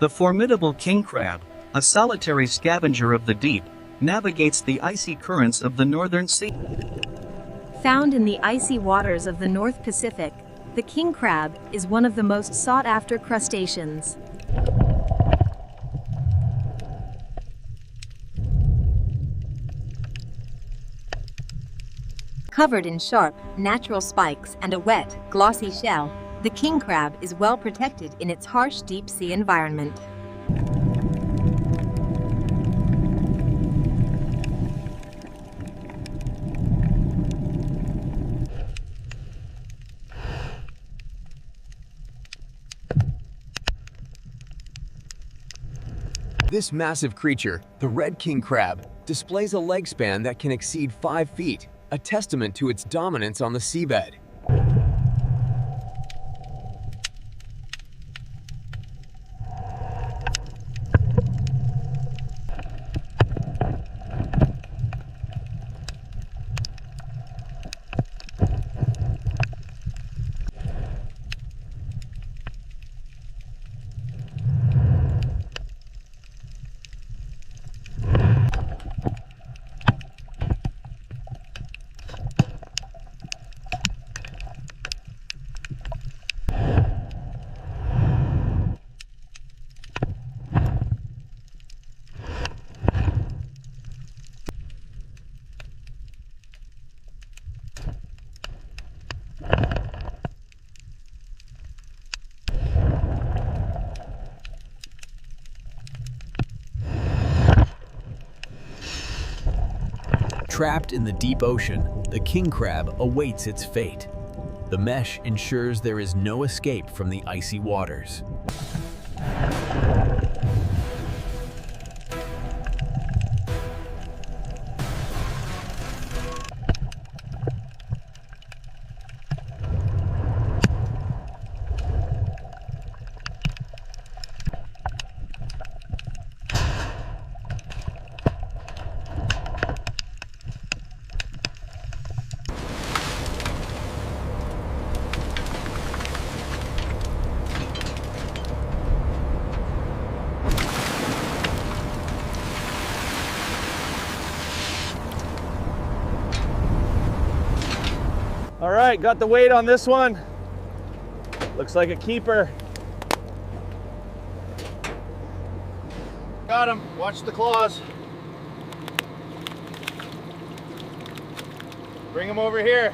The formidable king crab, a solitary scavenger of the deep, navigates the icy currents of the northern sea. Found in the icy waters of the North Pacific, the king crab is one of the most sought-after crustaceans. Covered in sharp, natural spikes and a wet, glossy shell, the king crab is well protected in its harsh deep-sea environment. This massive creature, the red king crab, displays a leg span that can exceed 5 feet, a testament to its dominance on the seabed. Trapped in the deep ocean, the king crab awaits its fate. The mesh ensures there is no escape from the icy waters. All right, got the weight on this one. Looks like a keeper. Got him, watch the claws. Bring him over here.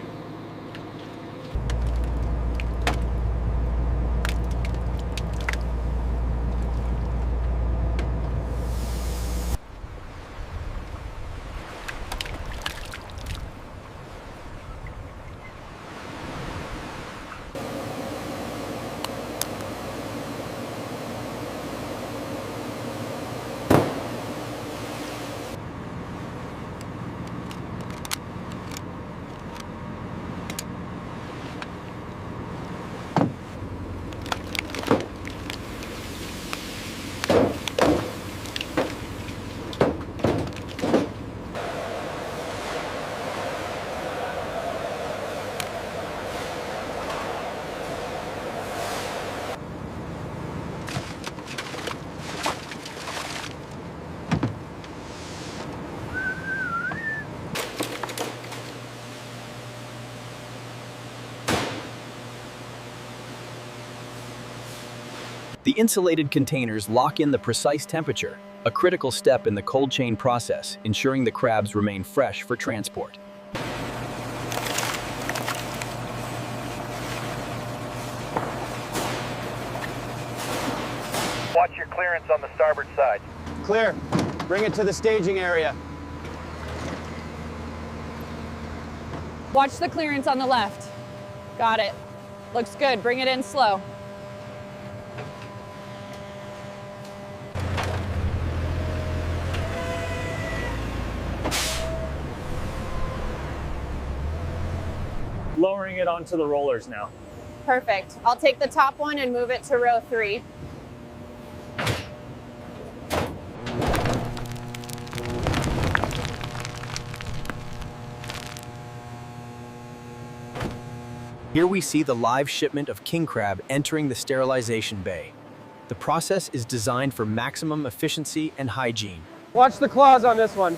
The insulated containers lock in the precise temperature, a critical step in the cold chain process, ensuring the crabs remain fresh for transport. Watch your clearance on the starboard side. Clear. Bring it to the staging area. Watch the clearance on the left. Got it. Looks good. Bring it in slow. Lowering it onto the rollers now. Perfect. I'll take the top one and move it to row 3. Here we see the live shipment of king crab entering the sterilization bay. The process is designed for maximum efficiency and hygiene. Watch the claws on this one.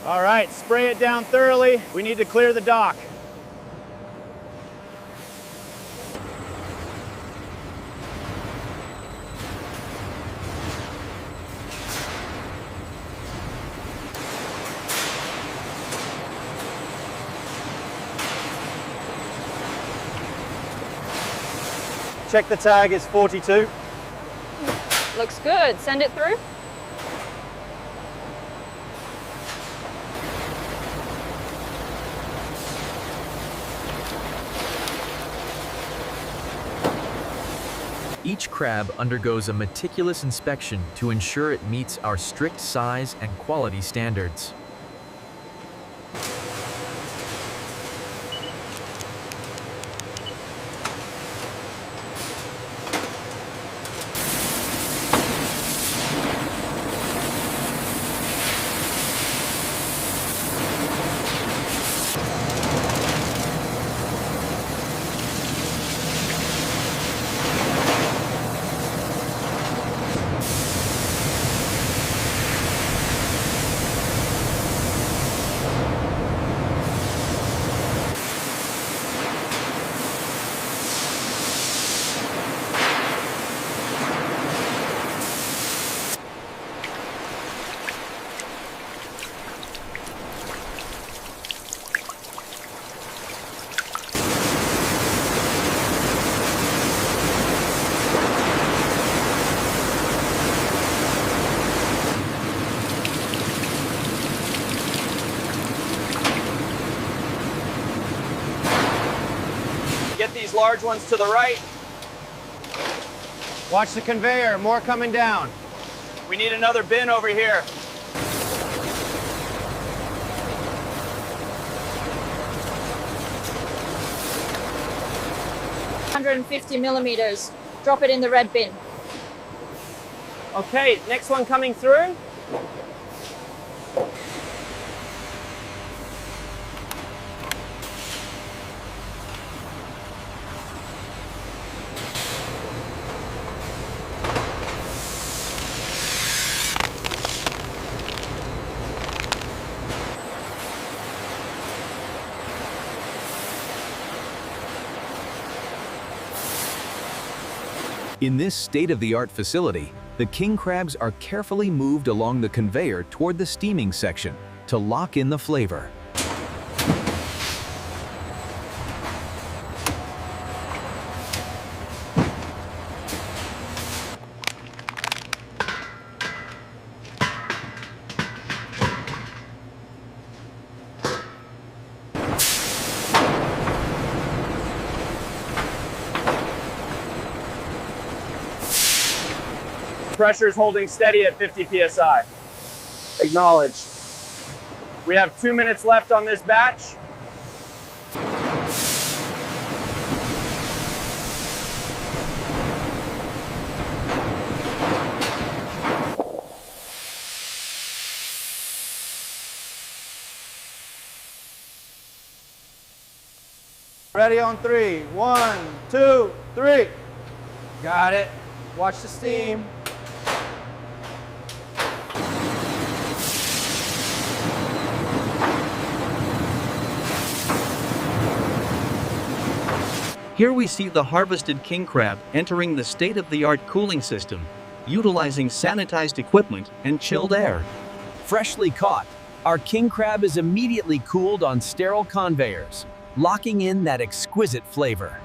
All right, spray it down thoroughly. We need to clear the dock. Check the tag is 42. Looks good. Send it through. Each crab undergoes a meticulous inspection to ensure it meets our strict size and quality standards. Get these large ones to the right. Watch the conveyor, more coming down. We need another bin over here. 150 millimeters. Drop it in the red bin. Okay, next one coming through. In this state-of-the-art facility, the king crabs are carefully moved along the conveyor toward the steaming section to lock in the flavor. Pressure is holding steady at 50 psi. Acknowledge. We have 2 minutes left on this batch. Ready on 3. 1, 2, 3. Got it. Watch the steam. Here we see the harvested king crab entering the state-of-the-art cooling system, utilizing sanitized equipment and chilled air. Freshly caught, our king crab is immediately cooled on sterile conveyors, locking in that exquisite flavor.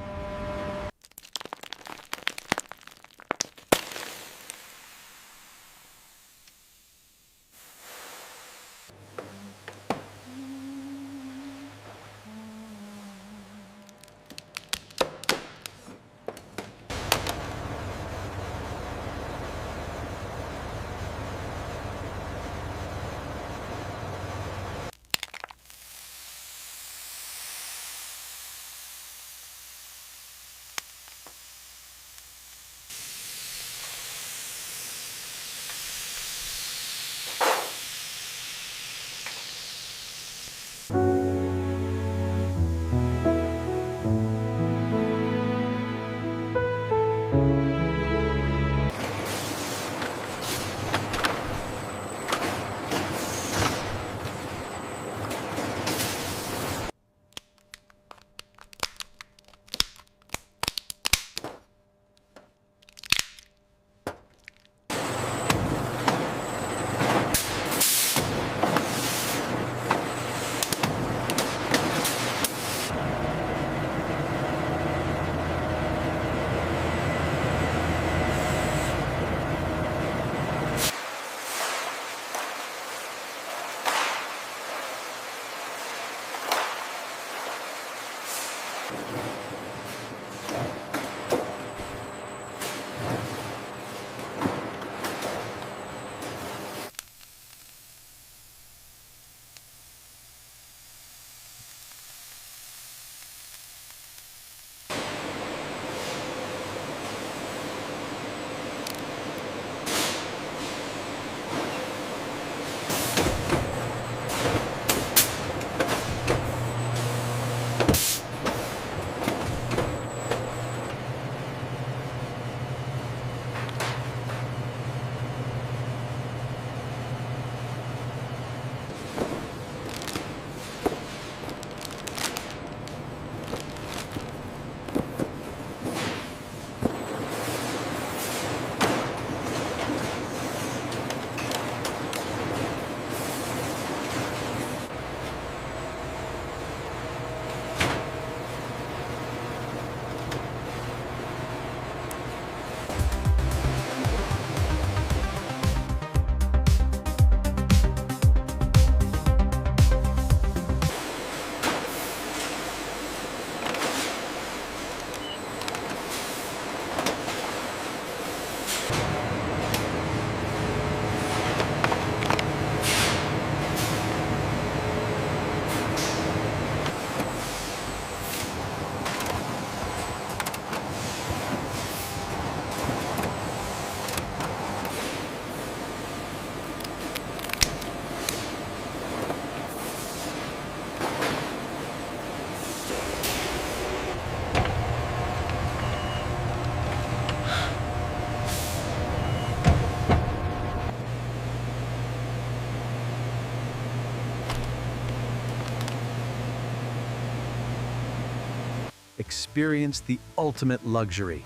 Experience the ultimate luxury.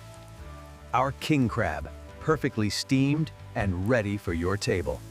Our king crab, perfectly steamed and ready for your table.